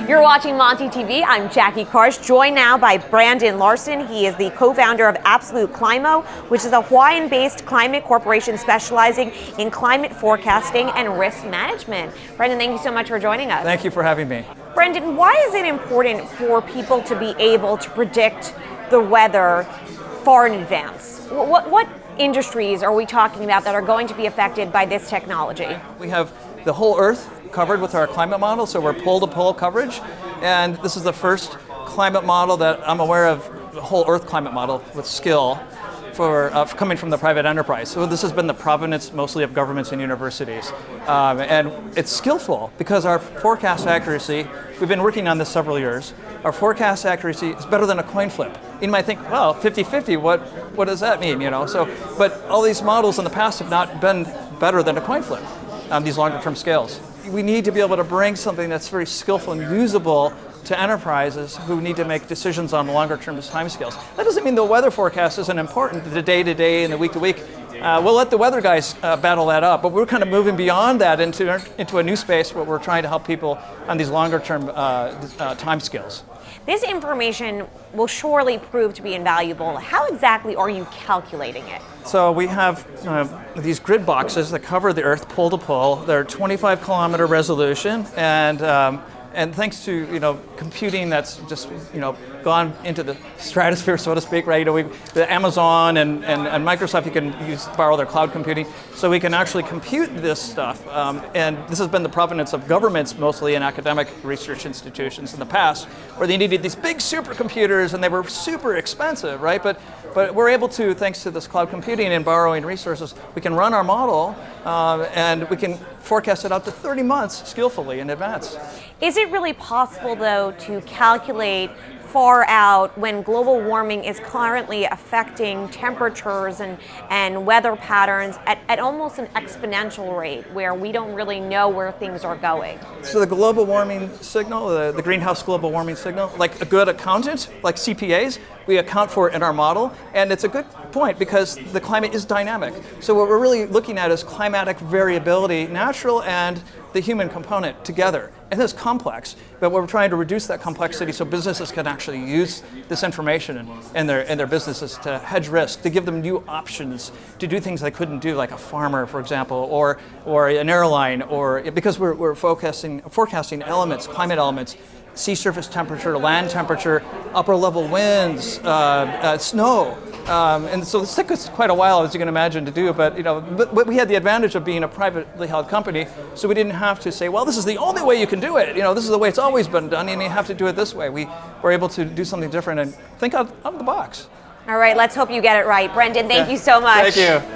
You're watching Monty TV. I'm Jackie Karsh, joined now by Brandon Larson. He is the co-founder of AbsoluteClimo, which is a Hawaiian-based climate corporation specializing in climate forecasting and risk management. Brandon, thank you so much for joining us. Thank you for having me. Brandon, why is it important for people to be able to predict the weather far in advance? What industries are we talking about that are going to be affected by this technology? We have the whole Earth covered with our climate model, so we're pole-to-pole coverage, and this is the first climate model that I'm aware of, the whole Earth climate model with skill for coming from the private enterprise. So this has been the provenance mostly of governments and universities, and it's skillful because our forecast accuracy, we've been working on this several years, our forecast accuracy is better than a coin flip. You might think, well, 50-50, what does that mean, But all these models in the past have not been better than a coin flip on these longer term scales. We need to be able to bring something that's very skillful and usable to enterprises who need to make decisions on longer term timescales. That doesn't mean the weather forecast isn't important, the day to day and the week to week. We'll let the weather guys battle that up, but we're kind of moving beyond that into a new space where we're trying to help people on these longer term timescales. This information will surely prove to be invaluable. How exactly are you calculating it? So we have these grid boxes that cover the Earth pole to pole. They're 25 kilometer resolution, and thanks to computing that's just gone into the stratosphere, so to speak, right? The Amazon and Microsoft, you can borrow their cloud computing, so we can actually compute this stuff. And this has been the provenance of governments, mostly in academic research institutions in the past, where they needed these big supercomputers and they were super expensive, right? But we're able to, thanks to this cloud computing and borrowing resources, we can run our model and we can forecast it out to 30 months skillfully in advance. Is it really possible, though, to calculate far out when global warming is currently affecting temperatures and weather patterns at almost an exponential rate where we don't really know where things are going? So the global warming signal, the greenhouse global warming signal, like a good accountant, like CPAs, we account for it in our model, and it's a good point because the climate is dynamic. So what we're really looking at is climatic variability, natural and the human component together. And it's complex, but we're trying to reduce that complexity so businesses can actually use this information in their businesses to hedge risk, to give them new options, to do things they couldn't do, like a farmer, for example, or an airline, or because we're forecasting elements, climate elements, sea surface temperature, land temperature, upper level winds, snow. And so this took us quite a while, as you can imagine, to do, but we had the advantage of being a privately held company, so we didn't have to say, well, this is the only way you can do it. This is the way it's always been done, and you have to do it this way. We were able to do something different and think out of the box. All right, let's hope you get it right. Brendan, thank you so much. Thank you.